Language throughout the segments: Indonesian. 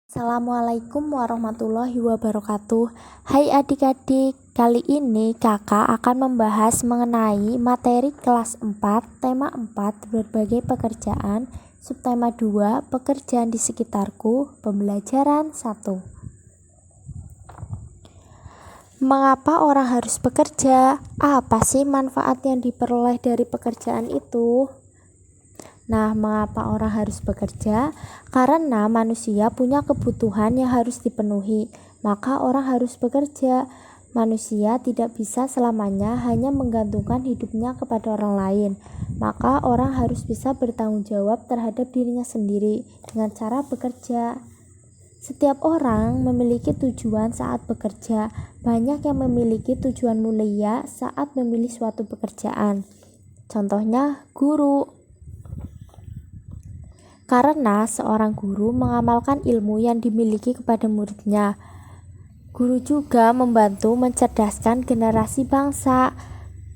Assalamualaikum warahmatullahi wabarakatuh. Hai adik-adik, kali ini kakak akan membahas mengenai materi kelas 4, tema 4, berbagai pekerjaan, subtema 2, pekerjaan di sekitarku, pembelajaran 1. Mengapa orang harus bekerja? Apa sih manfaat yang diperoleh dari pekerjaan itu? Nah, mengapa orang harus bekerja? Karena manusia punya kebutuhan yang harus dipenuhi, maka orang harus bekerja. Manusia tidak bisa selamanya hanya menggantungkan hidupnya kepada orang lain, maka orang harus bisa bertanggung jawab terhadap dirinya sendiri dengan cara bekerja. Setiap orang memiliki tujuan saat bekerja. Banyak yang memiliki tujuan mulia saat memilih suatu pekerjaan. Contohnya, guru. Karena seorang guru mengamalkan ilmu yang dimiliki kepada muridnya. Guru juga membantu mencerdaskan generasi bangsa.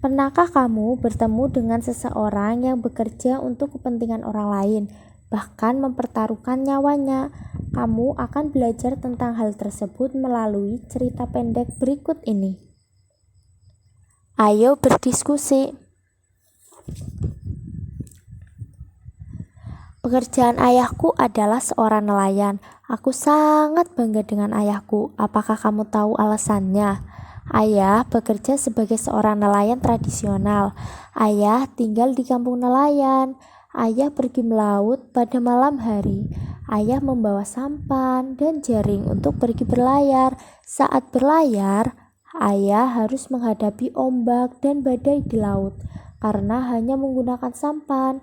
Pernahkah kamu bertemu dengan seseorang yang bekerja untuk kepentingan orang lain, bahkan mempertaruhkan nyawanya? Kamu akan belajar tentang hal tersebut melalui cerita pendek berikut ini. Ayo berdiskusi. Pekerjaan ayahku adalah seorang nelayan. Aku sangat bangga dengan ayahku. Apakah kamu tahu alasannya? Ayah bekerja sebagai seorang nelayan tradisional. Ayah tinggal di kampung nelayan. Ayah pergi melaut pada malam hari. Ayah membawa sampan dan jaring untuk pergi berlayar. Saat berlayar, ayah harus menghadapi ombak dan badai di laut. Karena hanya menggunakan sampan,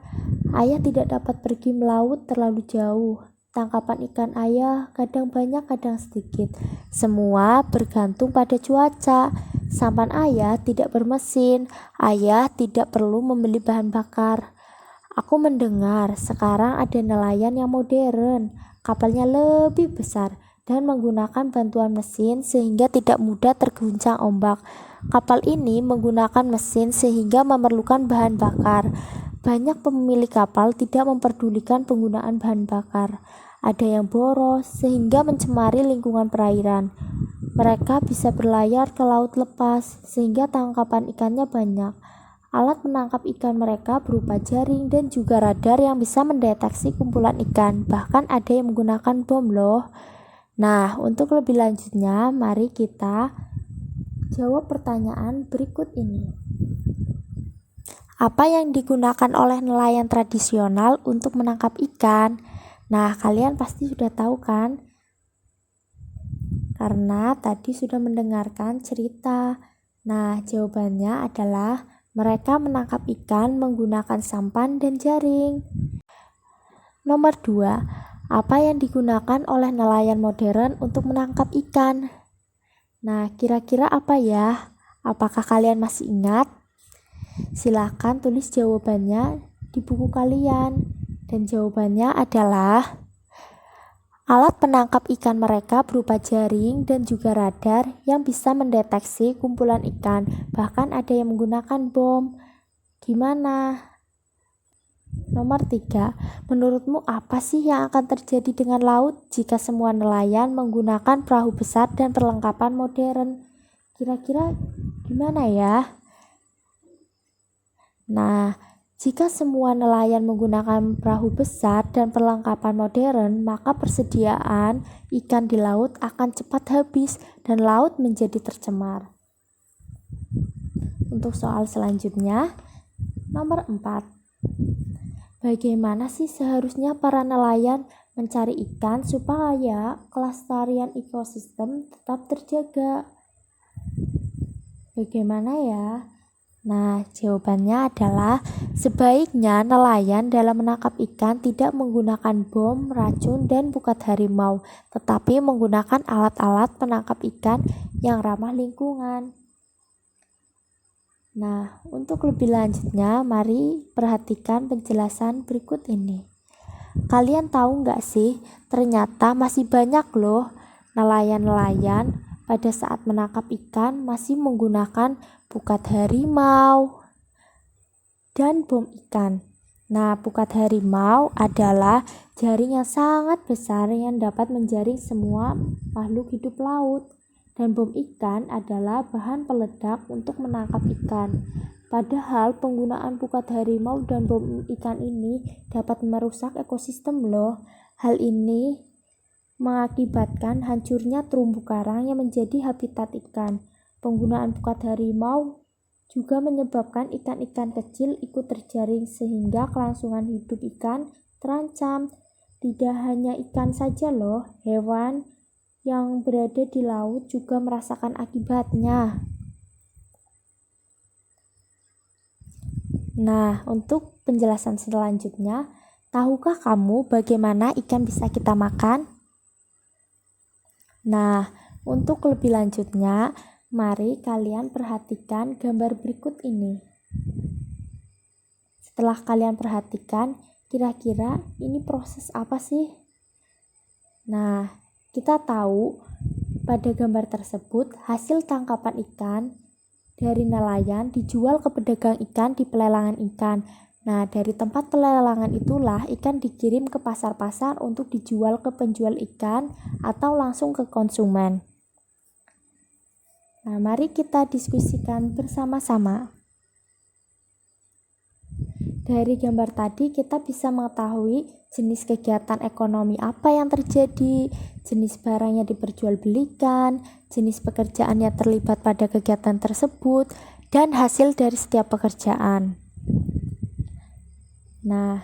ayah tidak dapat pergi melaut terlalu jauh. Tangkapan ikan ayah kadang banyak, kadang sedikit. Semua bergantung pada cuaca. Sampan ayah tidak bermesin. Ayah tidak perlu membeli bahan bakar. Aku mendengar sekarang ada nelayan yang modern. Kapalnya lebih besar dan menggunakan bantuan mesin sehingga tidak mudah terguncang ombak. Kapal ini menggunakan mesin sehingga memerlukan bahan bakar. Banyak pemilik kapal tidak memperdulikan penggunaan bahan bakar. Ada yang boros sehingga mencemari lingkungan perairan. Mereka bisa berlayar ke laut lepas sehingga tangkapan ikannya banyak. Alat menangkap ikan mereka berupa jaring dan juga radar yang bisa mendeteksi kumpulan ikan. Bahkan ada yang menggunakan bom loh. Nah, untuk lebih lanjutnya, mari kita jawab pertanyaan berikut ini. Apa yang digunakan oleh nelayan tradisional untuk menangkap ikan? Nah, kalian pasti sudah tahu kan? Karena tadi sudah mendengarkan cerita. Nah, jawabannya adalah mereka menangkap ikan menggunakan sampan dan jaring. Nomor 2, apa yang digunakan oleh nelayan modern untuk menangkap ikan? Nah, kira-kira apa ya? Apakah kalian masih ingat? Silahkan tulis jawabannya di buku kalian. Dan jawabannya adalah alat penangkap ikan mereka berupa jaring dan juga radar yang bisa mendeteksi kumpulan ikan. Bahkan ada yang menggunakan bom. Gimana? Nomor 3, menurutmu apa sih yang akan terjadi dengan laut jika semua nelayan menggunakan perahu besar dan perlengkapan modern? Kira-kira gimana ya? Nah, jika semua nelayan menggunakan perahu besar dan perlengkapan modern, maka persediaan ikan di laut akan cepat habis dan laut menjadi tercemar. Untuk soal selanjutnya, nomor 4. Bagaimana sih seharusnya para nelayan mencari ikan supaya kelestarian ekosistem tetap terjaga? Bagaimana ya? Nah, jawabannya adalah sebaiknya nelayan dalam menangkap ikan tidak menggunakan bom, racun, dan pukat harimau, tetapi menggunakan alat-alat penangkap ikan yang ramah lingkungan. Nah, untuk lebih lanjutnya, mari perhatikan penjelasan berikut ini. Kalian tahu nggak sih, ternyata masih banyak loh nelayan-nelayan pada saat menangkap ikan masih menggunakan pukat harimau dan bom ikan. Nah, pukat harimau adalah jaring yang sangat besar yang dapat menjaring semua makhluk hidup laut. Dan bom ikan adalah bahan peledak untuk menangkap ikan. Padahal penggunaan pukat harimau dan bom ikan ini dapat merusak ekosistem loh. Hal ini mengakibatkan hancurnya terumbu karang yang menjadi habitat ikan. Penggunaan pukat harimau juga menyebabkan ikan-ikan kecil ikut terjaring sehingga kelangsungan hidup ikan terancam. Tidak hanya ikan saja loh, hewan yang berada di laut juga merasakan akibatnya. Nah, untuk penjelasan selanjutnya, tahukah kamu bagaimana ikan bisa kita makan? Nah, untuk lebih lanjutnya, mari kalian perhatikan gambar berikut ini. Setelah kalian perhatikan, kira-kira ini proses apa sih? Nah, kita tahu pada gambar tersebut hasil tangkapan ikan dari nelayan dijual ke pedagang ikan di pelelangan ikan. Nah, dari tempat pelelangan itulah ikan dikirim ke pasar-pasar untuk dijual ke penjual ikan atau langsung ke konsumen. Nah, mari kita diskusikan bersama-sama. Dari gambar tadi kita bisa mengetahui jenis kegiatan ekonomi apa yang terjadi, jenis barang yang diperjualbelikan, jenis pekerjaan yang terlibat pada kegiatan tersebut, dan hasil dari setiap pekerjaan. Nah,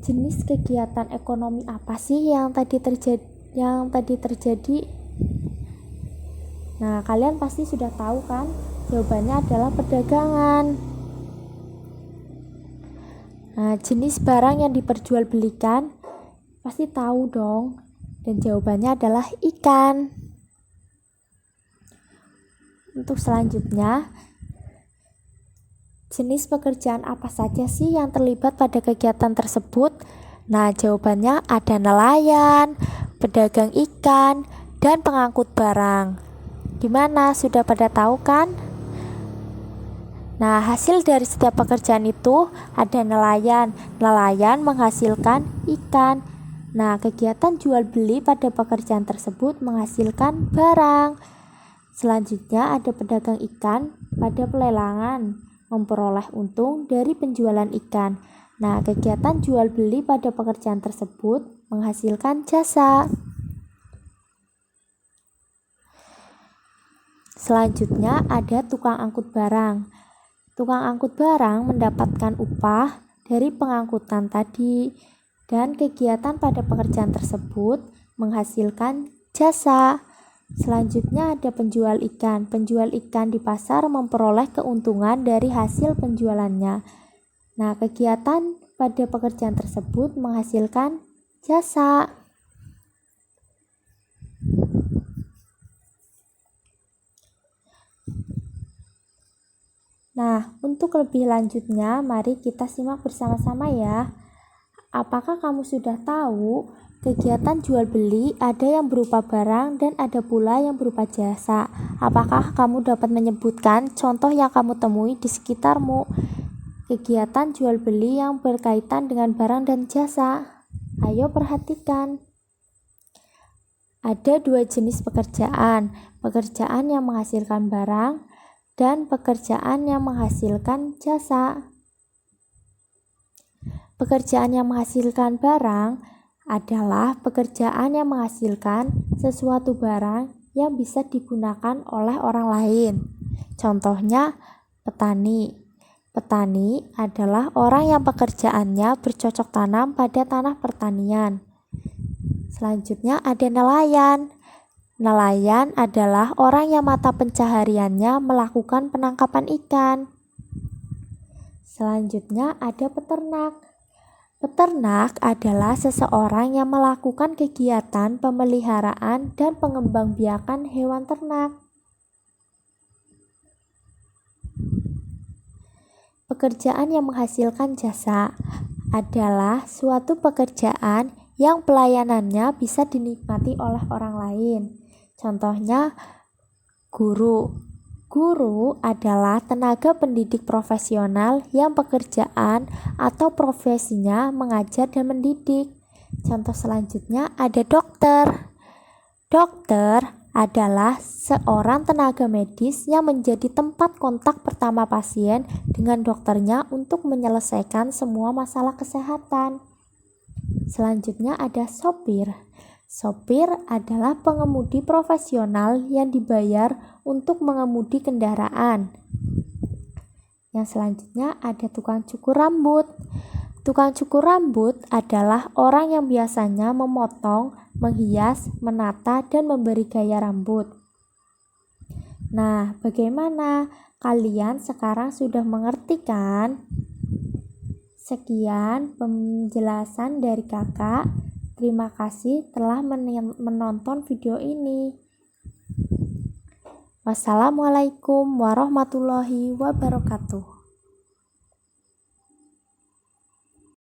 jenis kegiatan ekonomi apa sih yang tadi terjadi? Nah, kalian pasti sudah tahu kan? Jawabannya adalah perdagangan. Nah, jenis barang yang diperjualbelikan pasti tahu dong. Dan jawabannya adalah ikan. Untuk selanjutnya, jenis pekerjaan apa saja sih yang terlibat pada kegiatan tersebut? Nah, jawabannya ada nelayan, pedagang ikan, dan pengangkut barang. Gimana? Sudah pada tahu kan? Nah, hasil dari setiap pekerjaan itu ada nelayan. Nelayan menghasilkan ikan. Nah, kegiatan jual beli pada pekerjaan tersebut menghasilkan barang. Selanjutnya ada pedagang ikan pada pelelangan, memperoleh untung dari penjualan ikan. Nah, kegiatan jual beli pada pekerjaan tersebut menghasilkan jasa. Selanjutnya ada tukang angkut barang. Tukang angkut barang mendapatkan upah dari pengangkutan tadi, dan kegiatan pada pekerjaan tersebut menghasilkan jasa. Selanjutnya ada penjual ikan. Penjual ikan di pasar memperoleh keuntungan dari hasil penjualannya. Nah, kegiatan pada pekerjaan tersebut menghasilkan jasa. Nah, untuk lebih lanjutnya, mari kita simak bersama-sama ya. Apakah kamu sudah tahu kegiatan jual beli ada yang berupa barang dan ada pula yang berupa jasa? Apakah kamu dapat menyebutkan contoh yang kamu temui di sekitarmu? Kegiatan jual beli yang berkaitan dengan barang dan jasa. Ayo perhatikan. Ada dua jenis pekerjaan. Pekerjaan yang menghasilkan barang dan pekerjaan yang menghasilkan jasa. Pekerjaan yang menghasilkan barang adalah pekerjaan yang menghasilkan sesuatu barang yang bisa digunakan oleh orang lain. Contohnya, petani. Petani adalah orang yang pekerjaannya bercocok tanam pada tanah pertanian. Selanjutnya ada nelayan. Nelayan adalah orang yang mata pencahariannya melakukan penangkapan ikan. Selanjutnya ada peternak. Peternak adalah seseorang yang melakukan kegiatan pemeliharaan dan pengembangbiakan hewan ternak. Pekerjaan yang menghasilkan jasa adalah suatu pekerjaan yang pelayanannya bisa dinikmati oleh orang lain. Contohnya, guru. Guru adalah tenaga pendidik profesional yang pekerjaan atau profesinya mengajar dan mendidik. Contoh selanjutnya ada dokter. Dokter adalah seorang tenaga medis yang menjadi tempat kontak pertama pasien dengan dokternya untuk menyelesaikan semua masalah kesehatan. Selanjutnya ada sopir. Sopir adalah pengemudi profesional yang dibayar untuk mengemudi kendaraan. Yang selanjutnya ada tukang cukur rambut. Tukang cukur rambut adalah orang yang biasanya memotong, menghias, menata, dan memberi gaya rambut. Nah, bagaimana? Kalian sekarang sudah mengerti kan? Sekian penjelasan dari kakak. Terima kasih telah menonton video ini. Wassalamualaikum warahmatullahi wabarakatuh.